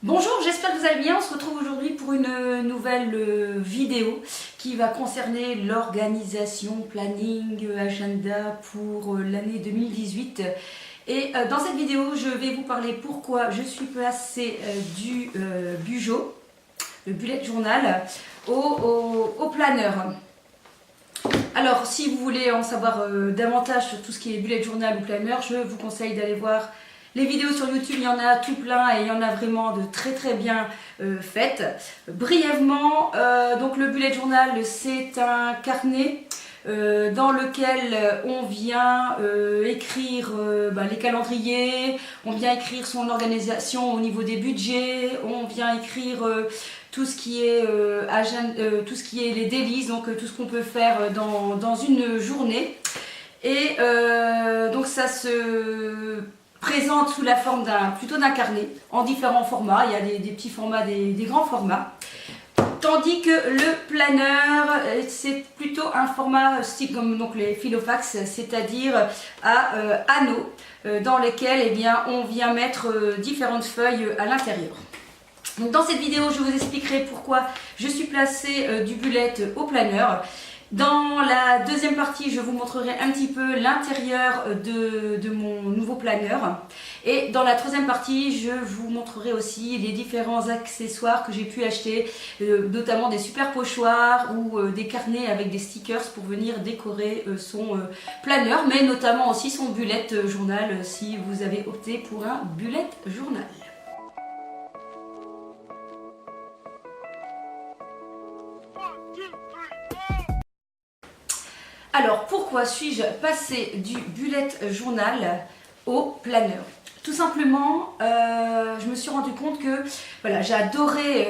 Bonjour, j'espère que vous allez bien. On se retrouve aujourd'hui pour une nouvelle vidéo qui va concerner l'organisation, planning, agenda pour l'année 2018. Et dans cette vidéo, je vais vous parler pourquoi je suis passée du Bujo, le bullet journal, au planeur. Alors, si vous voulez en savoir davantage sur tout ce qui est bullet journal ou planeur, je vous conseille d'aller voir les vidéos sur YouTube. Il y en a tout plein et il y en a vraiment de très bien faites. Brièvement, donc le bullet journal, c'est un carnet dans lequel on vient écrire les calendriers, on vient écrire son organisation au niveau des budgets, on vient écrire tout ce qui est tout ce qui est les délices, donc tout ce qu'on peut faire dans une journée. Et donc ça se présente sous la forme plutôt d'un carnet en différents formats. Il y a des petits formats, des grands formats. Tandis que le planeur, c'est plutôt un format style comme donc les filofax, c'est-à-dire à anneaux, dans lesquels on vient mettre différentes feuilles à l'intérieur. Donc dans cette vidéo, je vous expliquerai pourquoi je suis placée du bullet au planeur. Dans la deuxième partie, je vous montrerai un petit peu l'intérieur de mon nouveau planeur. Et dans la troisième partie, je vous montrerai aussi les différents accessoires que j'ai pu acheter, notamment des super pochoirs ou des carnets avec des stickers pour venir décorer son planeur, mais notamment aussi son bullet journal si vous avez opté pour un bullet journal. Alors, pourquoi suis-je passée du bullet journal au planeur? Tout simplement, je me suis rendu compte que voilà, j'ai adoré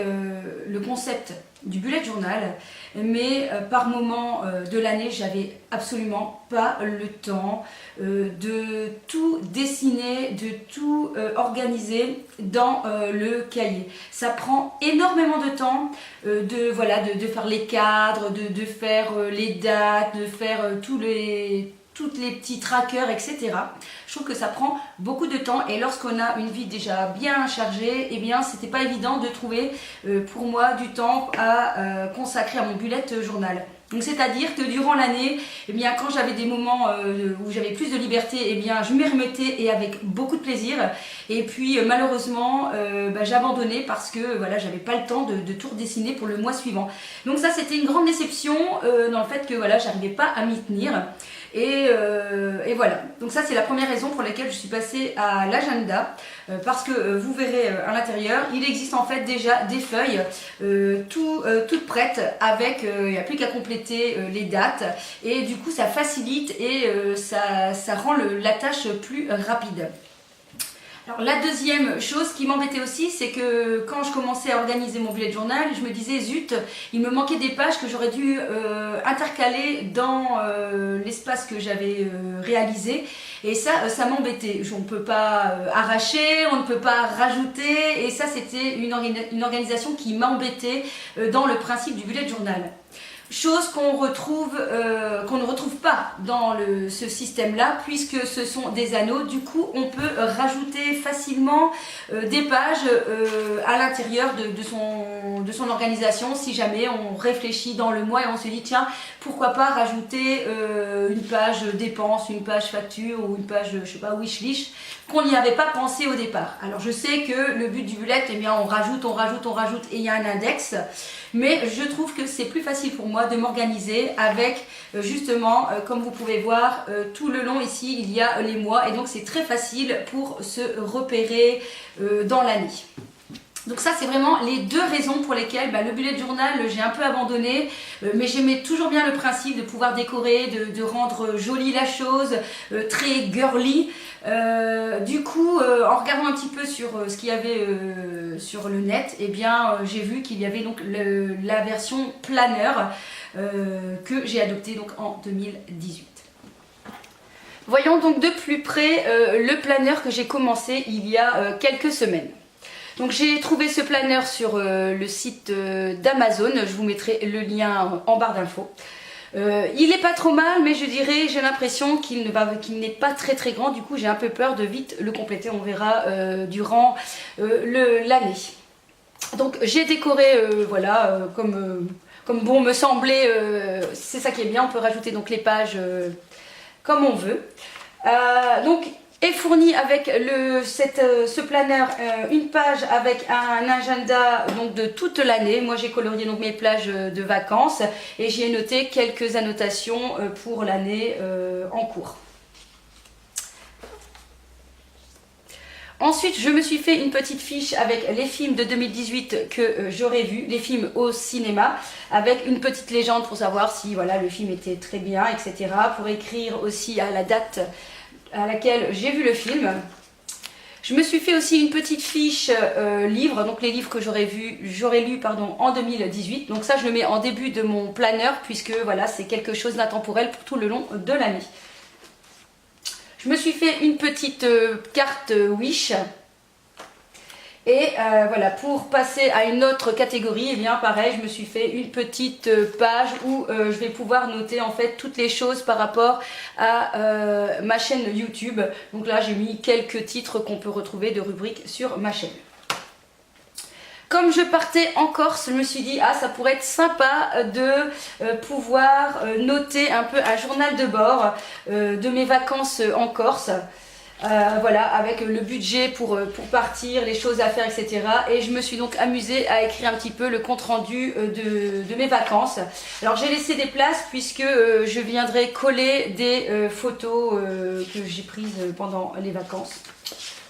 le concept du bullet journal, mais par moment de l'année, j'avais absolument pas le temps de tout dessiner, de tout organiser dans le cahier. Ça prend énormément de temps de faire les cadres, de faire les dates, de faire tous les petits trackers, etc. Je trouve que ça prend beaucoup de temps et lorsqu'on a une vie déjà bien chargée, eh bien c'était pas évident de trouver pour moi du temps à consacrer à mon bullet journal. Donc c'est-à-dire que durant l'année, eh bien quand j'avais des moments où j'avais plus de liberté, eh bien je m'y remettais et avec beaucoup de plaisir. Et puis malheureusement, j'abandonnais parce que voilà, j'avais pas le temps de tout redessiner pour le mois suivant. Donc ça c'était une grande déception dans le fait que voilà, j'arrivais pas à m'y tenir. Et voilà, donc ça c'est la première raison pour laquelle je suis passée à l'agenda, parce que vous verrez à l'intérieur, il existe en fait déjà des feuilles toutes prêtes avec, il n'y a plus qu'à compléter les dates et du coup ça facilite et ça rend la tâche plus rapide. Alors la deuxième chose qui m'embêtait aussi, c'est que quand je commençais à organiser mon bullet journal, je me disais zut, il me manquait des pages que j'aurais dû intercaler dans l'espace que j'avais réalisé et ça m'embêtait. On ne peut pas arracher, on ne peut pas rajouter et ça c'était une organisation qui m'embêtait dans le principe du bullet journal. Chose qu'on ne retrouve pas dans ce système-là, puisque ce sont des anneaux. Du coup, on peut rajouter facilement des pages à l'intérieur de son organisation, si jamais on réfléchit dans le mois et on se dit tiens, pourquoi pas rajouter une page dépenses, une page facture ou une page, je sais pas, wishlist, qu'on n'y avait pas pensé au départ. Alors je sais que le but du bullet, eh bien on rajoute et il y a un index, mais je trouve que c'est plus facile pour moi de m'organiser avec justement, comme vous pouvez voir, tout le long ici il y a les mois et donc c'est très facile pour se repérer dans l'année. Donc ça c'est vraiment les deux raisons pour lesquelles le bullet journal j'ai un peu abandonné, mais j'aimais toujours bien le principe de pouvoir décorer, de rendre jolie la chose, très girly. Du coup en regardant un petit peu sur ce qu'il y avait sur le net, eh bien j'ai vu qu'il y avait donc la version planeur que j'ai adoptée donc en 2018. Voyons donc de plus près le planeur que j'ai commencé il y a quelques semaines. Donc j'ai trouvé ce planeur sur le site d'Amazon, je vous mettrai le lien en barre d'infos. Il est pas trop mal, mais je dirais, j'ai l'impression qu'il n'est pas très grand, du coup j'ai un peu peur de vite le compléter, on verra durant l'année. Donc j'ai décoré, voilà, comme bon me semblait, c'est ça qui est bien, on peut rajouter donc les pages comme on veut. Donc est fourni avec ce planeur une page avec un agenda donc de toute l'année. Moi j'ai colorié donc mes plages de vacances et j'y ai noté quelques annotations pour l'année en cours. Ensuite, je me suis fait une petite fiche avec les films de 2018 que j'aurais vus, les films au cinéma, avec une petite légende pour savoir si voilà, le film était très bien, etc. Pour écrire aussi à la date à laquelle j'ai vu le film. Je me suis fait aussi une petite fiche livres, donc les livres que j'aurais lu en 2018. Donc ça, je le mets en début de mon planeur puisque voilà, c'est quelque chose d'intemporel pour tout le long de l'année. Je me suis fait une petite carte Wish. Et voilà, pour passer à une autre catégorie, et bien pareil, je me suis fait une petite page où je vais pouvoir noter en fait toutes les choses par rapport à ma chaîne YouTube. Donc là, j'ai mis quelques titres qu'on peut retrouver de rubriques sur ma chaîne. Comme je partais en Corse, je me suis dit, ah, ça pourrait être sympa de pouvoir noter un peu un journal de bord de mes vacances en Corse. Voilà, avec le budget pour partir, les choses à faire, etc. Et je me suis donc amusée à écrire un petit peu le compte rendu de mes vacances. Alors j'ai laissé des places puisque je viendrai coller des photos que j'ai prises pendant les vacances.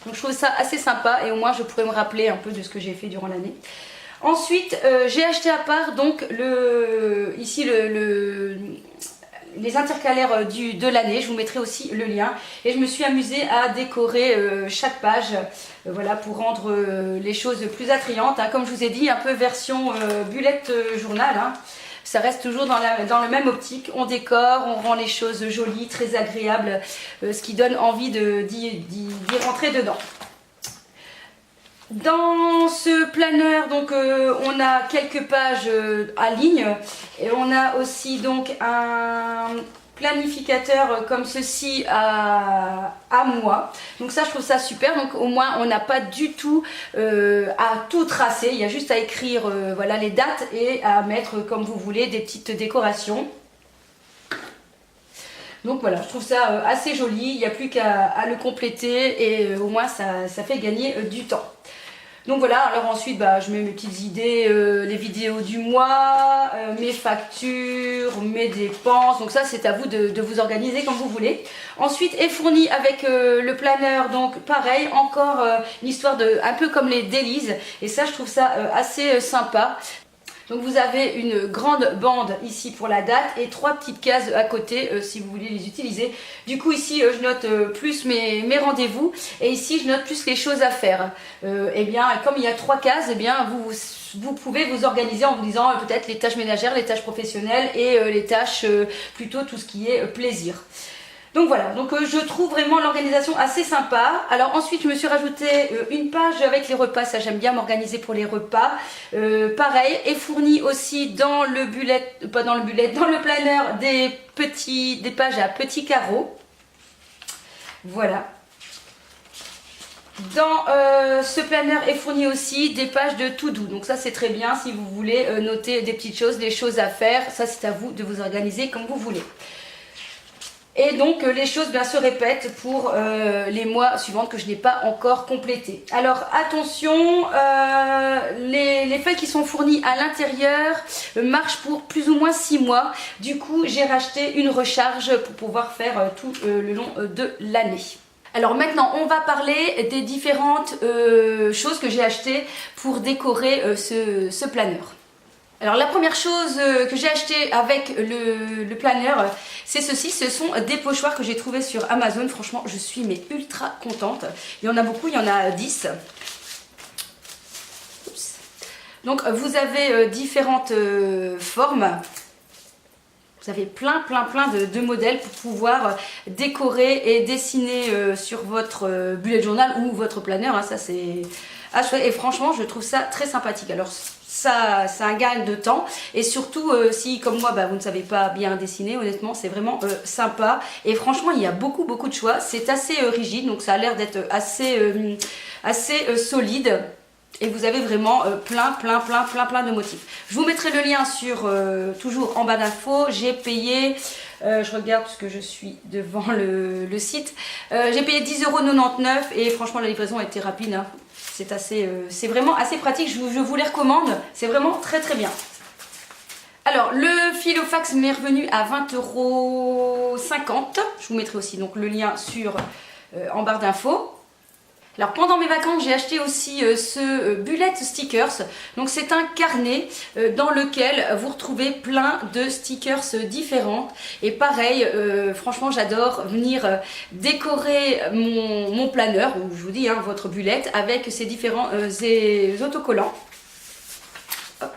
Donc je trouve ça assez sympa et au moins je pourrais me rappeler un peu de ce que j'ai fait durant l'année. Ensuite, j'ai acheté à part donc les intercalaires de l'année, je vous mettrai aussi le lien. Et je me suis amusée à décorer chaque page, voilà, pour rendre les choses plus attrayantes. Hein. Comme je vous ai dit, un peu version bullet journal. Hein. Ça reste toujours dans le même optique. On décore, on rend les choses jolies, très agréables, ce qui donne envie d'y rentrer dedans. Dans ce planeur, donc on a quelques pages à ligne et on a aussi donc un planificateur comme ceci à moi. Donc ça, je trouve ça super. Donc au moins on n'a pas du tout à tout tracer. Il y a juste à écrire voilà, les dates et à mettre comme vous voulez des petites décorations. Donc voilà, je trouve ça assez joli. Il n'y a plus qu'à le compléter et au moins ça fait gagner du temps. Donc voilà, alors ensuite je mets mes petites idées, les vidéos du mois, mes factures, mes dépenses. Donc ça c'est à vous de vous organiser comme vous voulez. Ensuite est fourni avec le planeur, donc pareil, encore une histoire un peu comme les dailies. Et ça je trouve ça assez sympa. Donc vous avez une grande bande ici pour la date et 3 petites cases à côté si vous voulez les utiliser. Du coup ici je note plus mes rendez-vous et ici je note plus les choses à faire. Et bien comme il y a 3 cases, et bien vous pouvez vous organiser en vous disant peut-être les tâches ménagères, les tâches professionnelles et les tâches plutôt tout ce qui est plaisir. Donc voilà, donc je trouve vraiment l'organisation assez sympa. Alors ensuite je me suis rajouté une page avec les repas, ça j'aime bien m'organiser pour les repas. Pareil, est fourni aussi dans le bullet, pas dans le bullet, dans le planeur des pages à petits carreaux. Voilà. Dans ce planeur est fourni aussi des pages de to do. Donc ça c'est très bien si vous voulez noter des petites choses, des choses à faire. Ça c'est à vous de vous organiser comme vous voulez. Et donc les choses bien se répètent pour les mois suivants que je n'ai pas encore complété. Alors attention, les feuilles qui sont fournies à l'intérieur marchent pour plus ou moins 6 mois. Du coup j'ai racheté une recharge pour pouvoir faire tout le long de l'année. Alors maintenant on va parler des différentes choses que j'ai achetées pour décorer ce planeur. Alors la première chose que j'ai acheté avec le planeur, c'est ceci, ce sont des pochoirs que j'ai trouvés sur Amazon. Franchement, je suis ultra contente. Il y en a beaucoup, il y en a 10. Oups. Donc vous avez différentes formes. Vous avez plein de modèles pour pouvoir décorer et dessiner sur votre bullet journal ou votre planeur. Hein, ça c'est à chouette. Et franchement, je trouve ça très sympathique. Alors ça, c'est un gain de temps et surtout si comme moi vous ne savez pas bien dessiner, honnêtement c'est vraiment sympa et franchement il y a beaucoup de choix. C'est assez rigide donc ça a l'air d'être assez solide. Et vous avez vraiment plein de motifs. Je vous mettrai le lien sur, toujours en bas d'infos. J'ai payé, je regarde parce que je suis devant le site. J'ai payé 10,99 € et franchement la livraison a été rapide. Hein. C'est vraiment assez pratique, je vous les recommande. C'est vraiment très bien. Alors le Filofax m'est revenu à 20,50 €. Je vous mettrai aussi donc le lien sur, en barre d'infos. Alors pendant mes vacances j'ai acheté aussi ce bullet stickers, donc c'est un carnet dans lequel vous retrouvez plein de stickers différents et pareil franchement j'adore venir décorer mon planeur, ou je vous dis hein, votre bullet avec ces différents autocollants. Hop.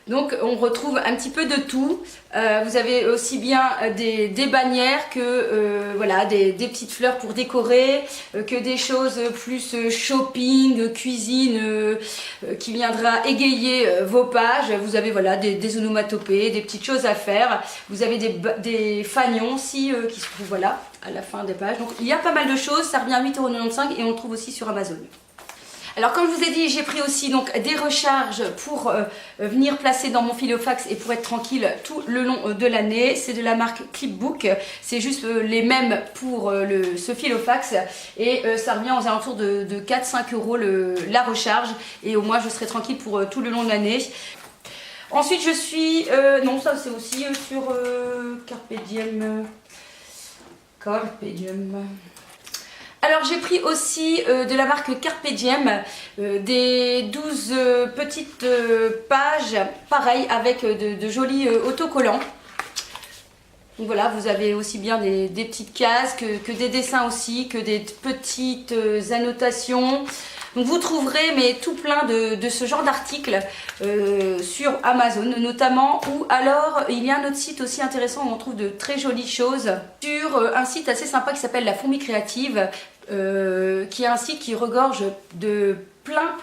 Donc on retrouve un petit peu de tout. Vous avez aussi bien des bannières que voilà, des petites fleurs pour décorer, que des choses plus shopping, cuisine qui viendra égayer vos pages. Vous avez voilà, des onomatopées, des petites choses à faire. Vous avez des fanions aussi qui se trouvent voilà, à la fin des pages. Donc il y a pas mal de choses, ça revient à 8,95 € et on le trouve aussi sur Amazon. Alors comme je vous ai dit, j'ai pris aussi donc des recharges pour venir placer dans mon Filofax et pour être tranquille tout le long de l'année. C'est de la marque Clipbook, c'est juste les mêmes pour ce Filofax et ça revient aux alentours de 4-5 € la recharge et au moins je serai tranquille pour tout le long de l'année. Ensuite je suis, non ça c'est aussi sur Carpe Diem. Alors j'ai pris aussi de la marque Carpe Diem des 12 petites pages, pareil avec de jolis autocollants. Donc voilà, vous avez aussi bien des petites cases que des dessins aussi, que des petites annotations. Donc vous trouverez mais tout plein de ce genre d'articles sur Amazon notamment, ou alors il y a un autre site aussi intéressant où on trouve de très jolies choses sur un site assez sympa qui s'appelle La Fourmi Créative, qui est un site qui regorge de plein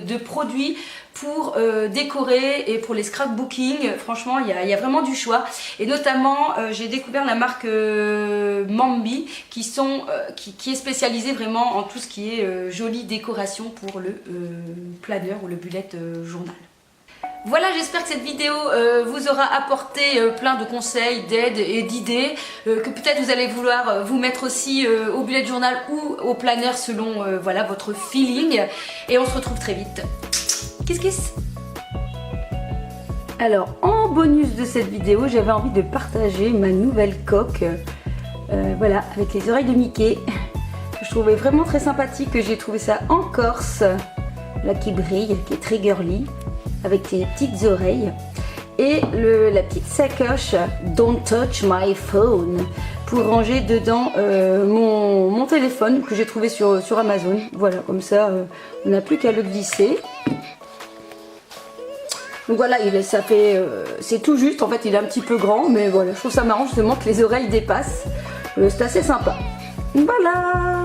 de produits pour décorer et pour les scrapbooking. Franchement il y a vraiment du choix et notamment j'ai découvert la marque Mambi qui est spécialisée vraiment en tout ce qui est jolie décoration pour le planeur ou le bullet journal. Voilà, j'espère que cette vidéo vous aura apporté plein de conseils, d'aides et d'idées que peut-être vous allez vouloir vous mettre aussi au bullet journal ou au planeur selon voilà, votre feeling. Et on se retrouve très vite. Kiss kiss. Alors en bonus de cette vidéo, j'avais envie de partager ma nouvelle coque voilà, avec les oreilles de Mickey. Je trouvais vraiment très sympathique, que j'ai trouvé ça en Corse, là qui brille, qui est très girly, avec tes petites oreilles. Et la petite sacoche Don't Touch My Phone pour ranger dedans mon téléphone que j'ai trouvé sur Amazon. Voilà, comme ça on n'a plus qu'à le glisser. Donc voilà, ça fait, c'est tout juste, en fait il est un petit peu grand, mais voilà, je trouve ça marrant justement que les oreilles dépassent. C'est assez sympa. Voilà.